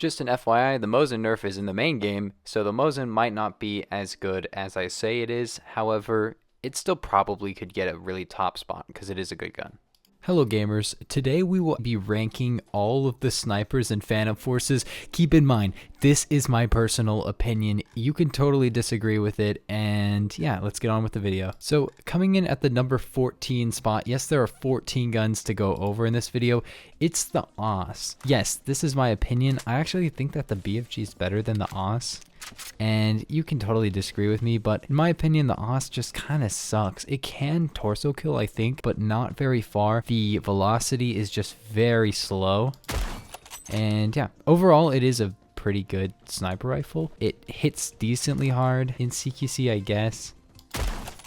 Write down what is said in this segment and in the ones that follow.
Just an FYI, the Mosin nerf is in the main game, so the Mosin might not be as good as I say it is. However, it still probably could get a really top spot because it is a good gun. Hello gamers, today we will be ranking all of the snipers and phantom forces. Keep in mind, this is my personal opinion. You can totally disagree with it, and yeah, let's get on with the video. So coming in at the number 14 spot, yes, there are 14 guns to go over in this video. It's the AUS. Yes, this is my opinion. I actually think that the BFG is better than the AUS. And you can totally disagree with me, but in my opinion, the AUS just kind of sucks. It can torso kill, I think, but not very far. The velocity is just very slow. And yeah, overall, it is a pretty good sniper rifle. It hits decently hard in CQC, I guess.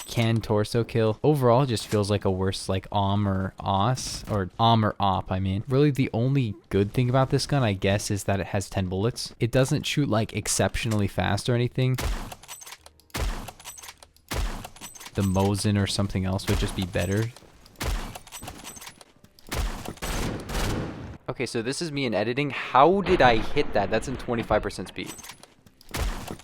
Can torso kill. Overall, it just feels like a worse like OM or OS, or OM or OP, I mean. Really, the only good thing about this gun, I guess, is that it has 10 bullets. It doesn't shoot like exceptionally fast or anything. The Mosin or something else would just be better. Okay, so this is me in editing. How did I hit that? That's in 25% speed.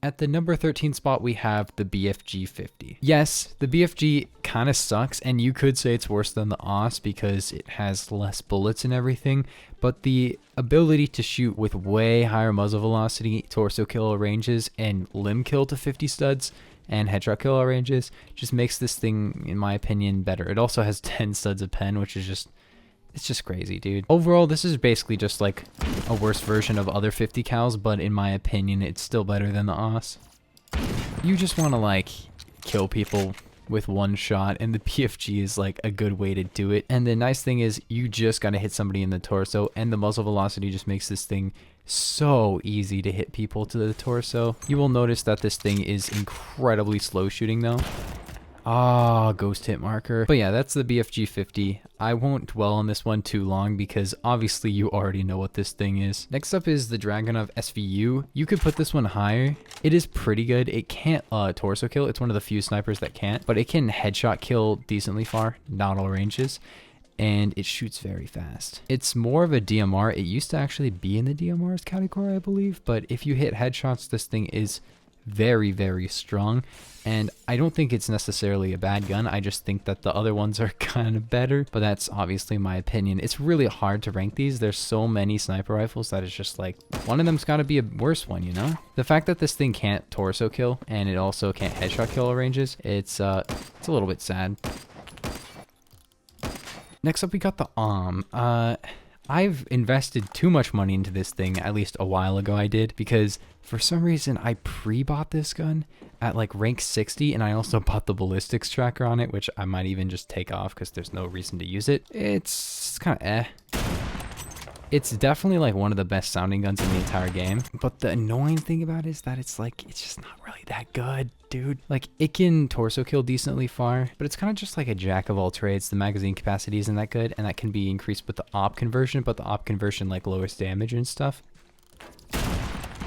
At the number 13 spot, we have the BFG 50. Yes, the BFG kind of sucks, and you could say it's worse than the AUS because it has less bullets and everything, but the ability to shoot with way higher muzzle velocity, torso kill ranges, and limb kill to 50 studs, and headshot kill ranges just makes this thing, in my opinion, better. It also has 10 studs of pen, which is just... it's just crazy, dude. Overall, this is basically just like a worse version of other 50 cals, but in my opinion, it's still better than the AUS. You just want to like kill people with one shot, and the BFG is like a good way to do it. And the nice thing is you just got to hit somebody in the torso, and the muzzle velocity just makes this thing so easy to hit people to the torso. You will notice that this thing is incredibly slow shooting though. Ah, ghost hit marker. But yeah, that's the BFG 50. I won't dwell on this one too long because obviously you already know what this thing is. Next up is the Dragunov SVU. You could put this one higher. It is pretty good. It can't torso kill. It's one of the few snipers that can't, but it can headshot kill decently far, not all ranges. And it shoots very fast. It's more of a DMR. It used to actually be in the DMRs category, I believe, but if you hit headshots, this thing is very, very strong, and I don't think it's necessarily a bad gun. I just think that the other ones are kind of better, but that's obviously my opinion. It's really hard to rank these. There's so many sniper rifles that it's just like one of them's got to be a worse one, you know? The fact that this thing can't torso kill and it also can't headshot kill ranges, it's a little bit sad. Next up, we got the I've invested too much money into this thing, at least a while ago I did, because for some reason I pre-bought this gun at like rank 60, and I also bought the ballistics tracker on it, which I might even just take off because there's no reason to use it. It's kind of eh. It's definitely like one of the best sounding guns in the entire game, but the annoying thing about it is that it's just not really that good, dude. Like, it can torso kill decently far, but it's kind of just like a jack of all trades. The magazine capacity isn't that good, and that can be increased with the op conversion, but the op conversion like lowers damage and stuff.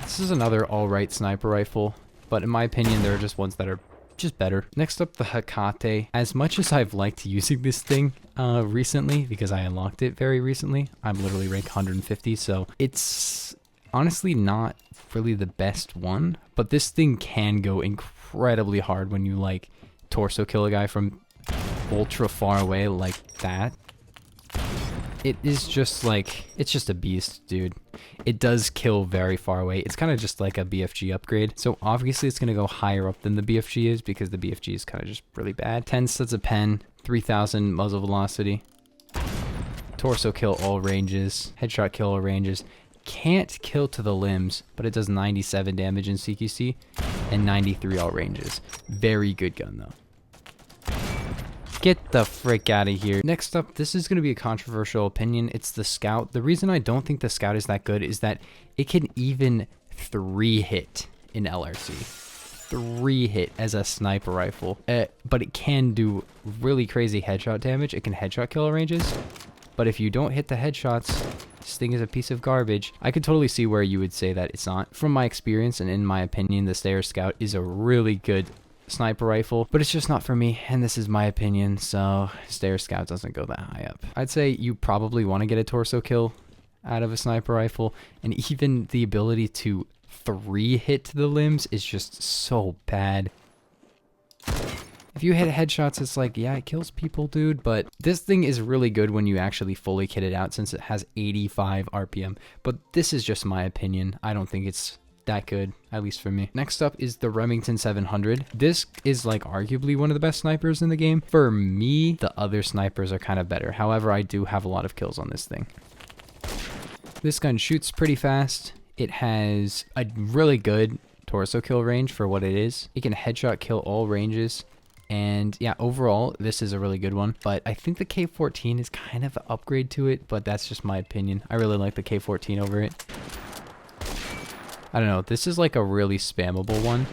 This is another alright sniper rifle, but in my opinion, there are just ones that are just better. Next up, the Hecate. As much as I've liked using this thing recently, because I unlocked it very recently, I'm literally rank 150, so it's honestly not really the best one, but this thing can go incredibly hard when you like torso kill a guy from ultra far away like that. It is just like, it's just a beast, dude. It does kill very far away. It's kind of just like a BFG upgrade. So obviously it's going to go higher up than the BFG is because the BFG is kind of just really bad. 10 studs of pen, 3000 muzzle velocity, torso kill all ranges, headshot kill all ranges. Can't kill to the limbs, but it does 97 damage in CQC and 93 all ranges. Very good gun though. Get the frick out of here. Next up, this is going to be a controversial opinion. It's the Scout. The reason I don't think the Scout is that good is that it can even 3-hit in LRC. 3-hit as a sniper rifle. But it can do really crazy headshot damage. It can headshot kill ranges. But if you don't hit the headshots, this thing is a piece of garbage. I could totally see where you would say that it's not. From my experience and in my opinion, the Steyr Scout is a really good sniper rifle, but it's just not for me, and this is my opinion, so Steyr Scout doesn't go that high up. I'd say you probably want to get a torso kill out of a sniper rifle, and even the ability to 3-hit to the limbs is just so bad. If you hit headshots, it's like, yeah, it kills people, dude, but this thing is really good when you actually fully kit it out since it has 85 RPM, but this is just my opinion. I don't think it's that good, at least for me. Next up is the Remington 700. This is like arguably one of the best snipers in the game. For me, the other snipers are kind of better. However, I do have a lot of kills on this thing. This gun shoots pretty fast. It has a really good torso kill range for what it is. It can headshot kill all ranges. And yeah, overall, this is a really good one. But I think the K14 is kind of an upgrade to it, but that's just my opinion. I really like the K14 over it. I don't know. This is like a really spammable one.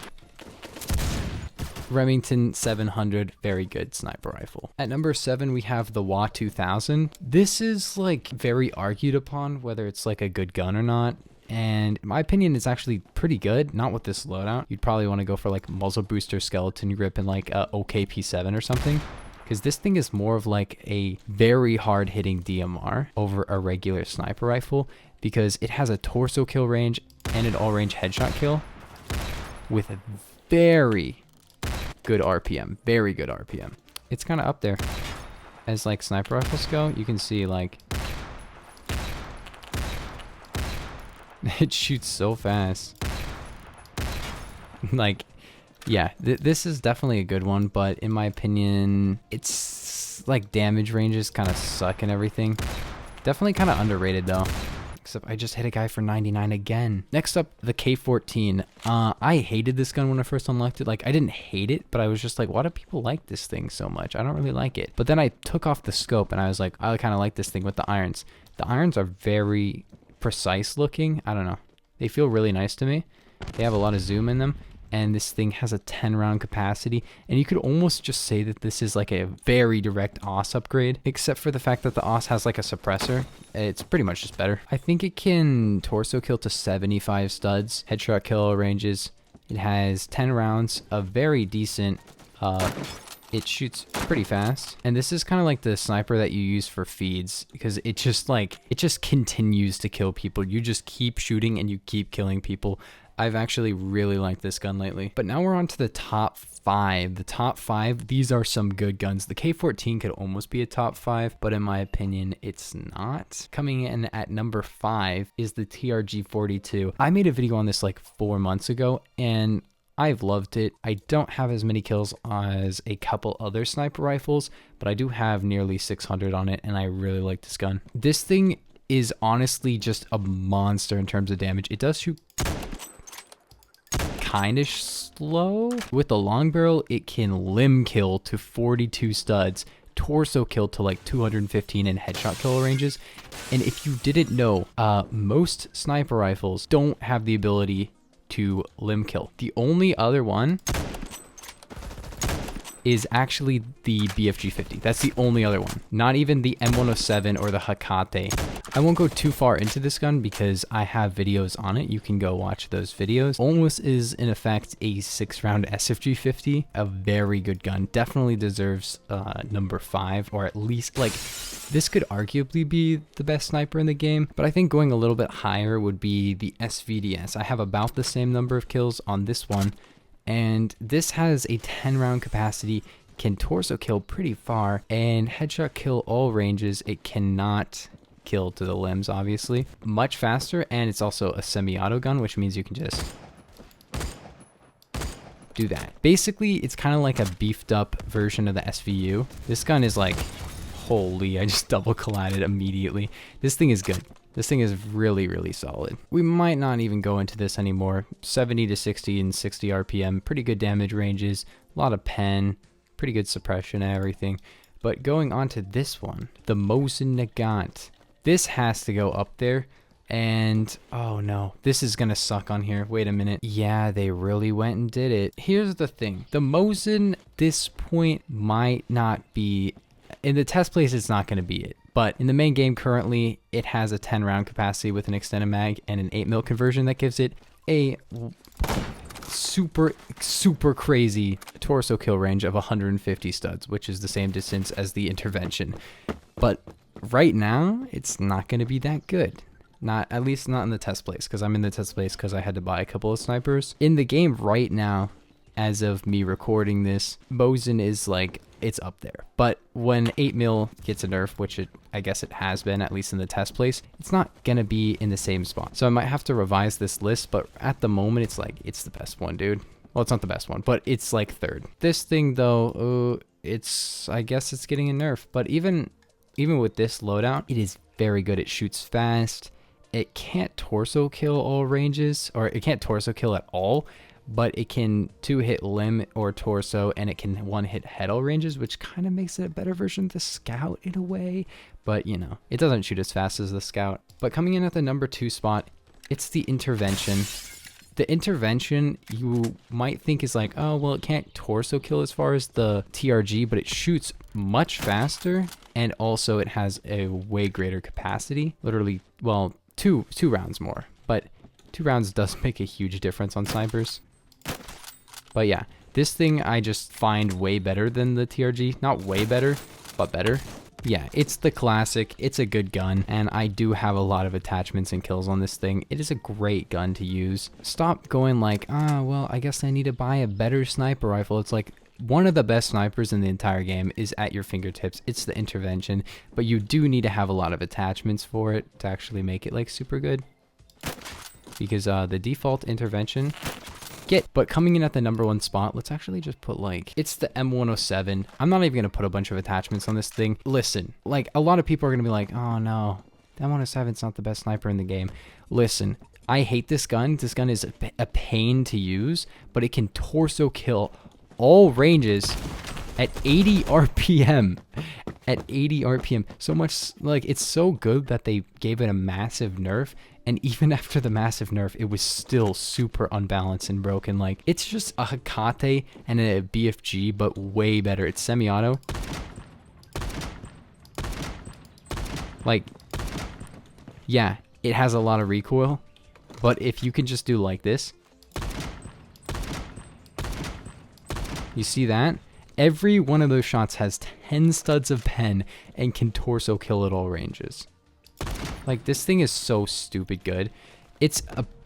Remington 700, very good sniper rifle. At number 7, we have the woah 2000. This is like very argued upon whether it's like a good gun or not. And in my opinion, it's actually pretty good. Not with this loadout. You'd probably want to go for like muzzle booster, skeleton grip, and like a OKP7 or something. Because this thing is more of like a very hard hitting DMR over a regular sniper rifle. Because it has a torso kill range and an all range headshot kill with a very good RPM. Very good RPM. It's kind of up there. As like sniper rifles go, you can see like it shoots so fast. Like, yeah, this is definitely a good one, but in my opinion, it's like damage ranges kind of suck and everything. Definitely kind of underrated though. Except I just hit a guy for 99 again. Next up, the K14. I hated this gun when I first unlocked it. Like, I didn't hate it, but I was just like, why do people like this thing so much? I don't really like it. But then I took off the scope and I was like, I kind of like this thing with the irons. The irons are very precise looking. I don't know. They feel really nice to me. They have a lot of zoom in them. And this thing has a 10 round capacity. And you could almost just say that this is like a very direct OS upgrade. Except for the fact that the OS has like a suppressor. It's pretty much just better. I think it can torso kill to 75 studs. Headshot kill ranges. It has 10 rounds of very decent... it shoots pretty fast. And this is kind of like the sniper that you use for feeds. Because it just continues to kill people. You just keep shooting and you keep killing people. I've actually really liked this gun lately. But now we're on to the top 5. The top 5, these are some good guns. The K14 could almost be a top 5, but in my opinion, it's not. Coming in at number 5 is the TRG-42. I made a video on this like 4 months ago, and I've loved it. I don't have as many kills as a couple other sniper rifles, but I do have nearly 600 on it, and I really like this gun. This thing is honestly just a monster in terms of damage. It does shoot kind of slow. With the long barrel, it can limb kill to 42 studs, torso kill to like 215 in headshot kill ranges. And if you didn't know, most sniper rifles don't have the ability to limb kill. The only other one is actually the BFG-50. That's the only other one. Not even the M107 or the Hecate. I won't go too far into this gun because I have videos on it. You can go watch those videos. Almost is in effect a 6-round SFG-50. A very good gun. Definitely deserves number 5, or at least like this could arguably be the best sniper in the game, but I think going a little bit higher would be the SVDS. I have about the same number of kills on this one. And this has a 10 round capacity, can torso kill pretty far, and headshot kill all ranges. It cannot kill to the limbs, obviously. Much faster, and it's also a semi-auto gun, which means you can just do that. Basically, it's kind of like a beefed up version of the SVU. This gun is like, holy, I just double collided immediately. This thing is good. This thing is really, really solid. We might not even go into this anymore. 70 to 60 and 60 RPM, pretty good damage ranges, a lot of pen, pretty good suppression and everything. But going on to this one, the Mosin Nagant. This has to go up there. And, oh no, this is gonna suck on here. Wait a minute. Yeah, they really went and did it. Here's the thing. The Mosin, this point, might not be... In the test place, it's not gonna be it. But in the main game currently, it has a 10 round capacity with an extended mag and an 8mm conversion that gives it a super, super crazy torso kill range of 150 studs, which is the same distance as the intervention. But right now, it's not going to be that good. Not, at least not in the test place, because I'm in the test place because I had to buy a couple of snipers. In the game right now, as of me recording this, Mosin is like, it's up there. But when 8mm gets a nerf, which I guess it has been, at least in the test place, it's not gonna be in the same spot. So I might have to revise this list, but at the moment, it's like, it's the best one, dude. Well, it's not the best one, but it's like third. This thing though, I guess it's getting a nerf, but even with this loadout, it is very good. It shoots fast. It can't torso kill all ranges, or it can't torso kill at all, but it can 2-hit limb or torso, and it can 1-hit head all ranges, which kind of makes it a better version of the Scout in a way. But, you know, it doesn't shoot as fast as the Scout. But coming in at the number 2 spot, it's the Intervention. The Intervention, you might think is like, oh, well, it can't torso kill as far as the TRG, but it shoots much faster, and also it has a way greater capacity. Literally, well, two rounds more, but 2 rounds does make a huge difference on snipers. But yeah, this thing I just find way better than the TRG. Not way better, but better. Yeah, it's the classic. It's a good gun, and I do have a lot of attachments and kills on this thing. It is a great gun to use. Stop going like, well, I guess I need to buy a better sniper rifle. It's like, one of the best snipers in the entire game is at your fingertips. It's the Intervention, but you do need to have a lot of attachments for it to actually make it like super good. Because the default Intervention, but coming in at the number 1 spot, let's actually just put like, it's the M107. I'm not even gonna put a bunch of attachments on this thing. Listen, like a lot of people are gonna be like, oh no, the M107's not the best sniper in the game. Listen, I hate this gun. This gun is a pain to use, but it can torso kill all ranges at 80 RPM. At 80 RPM. So much, like, it's so good that they gave it a massive nerf. And even after the massive nerf, it was still super unbalanced and broken. Like, it's just a Hecate and a BFG, but way better. It's semi-auto. Like, yeah, it has a lot of recoil. But if you can just do like this, you see that? Every one of those shots has 10 studs of pen and can torso kill at all ranges. Like, this thing is so stupid good. It's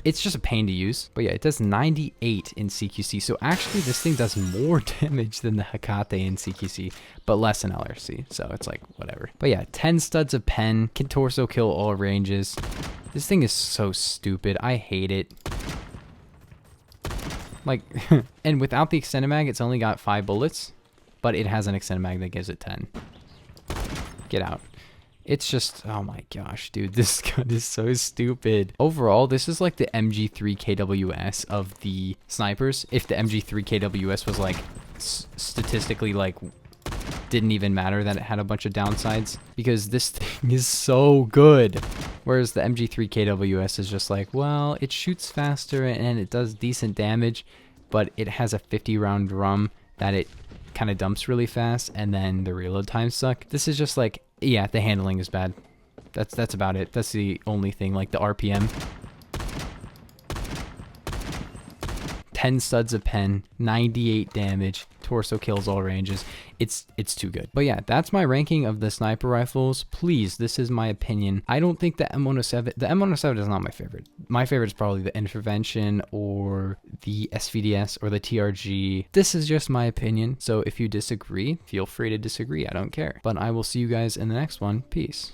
just a pain to use. But yeah, it does 98 in CQC. So actually, this thing does more damage than the Hecate in CQC, but less in LRC. So it's like, whatever. But yeah, 10 studs of pen, can torso kill all ranges. This thing is so stupid. I hate it. Like, and without the extended mag, it's only got 5 bullets, but it has an extended mag that gives it 10. Get out. It's just, oh my gosh, dude, this gun is so stupid. Overall, this is like the MG3 KWS of the snipers. If the MG3 KWS was like statistically like didn't even matter that it had a bunch of downsides, because this thing is so good. Whereas the MG3 KWS is just like, well, it shoots faster and it does decent damage, but it has a 50 round drum that it kind of dumps really fast, and then the reload times suck. This is just like, yeah, the handling is bad. That's about it. That's the only thing. Like the RPM. 10 studs of pen, 98 damage, torso kills all ranges. It's too good. But yeah, that's my ranking of the sniper rifles. Please, this is my opinion. I don't think the M107 is not my favorite. My favorite is probably the Intervention or the SVDS or the TRG. This is just my opinion. So if you disagree, feel free to disagree. I don't care. But I will see you guys in the next one. Peace.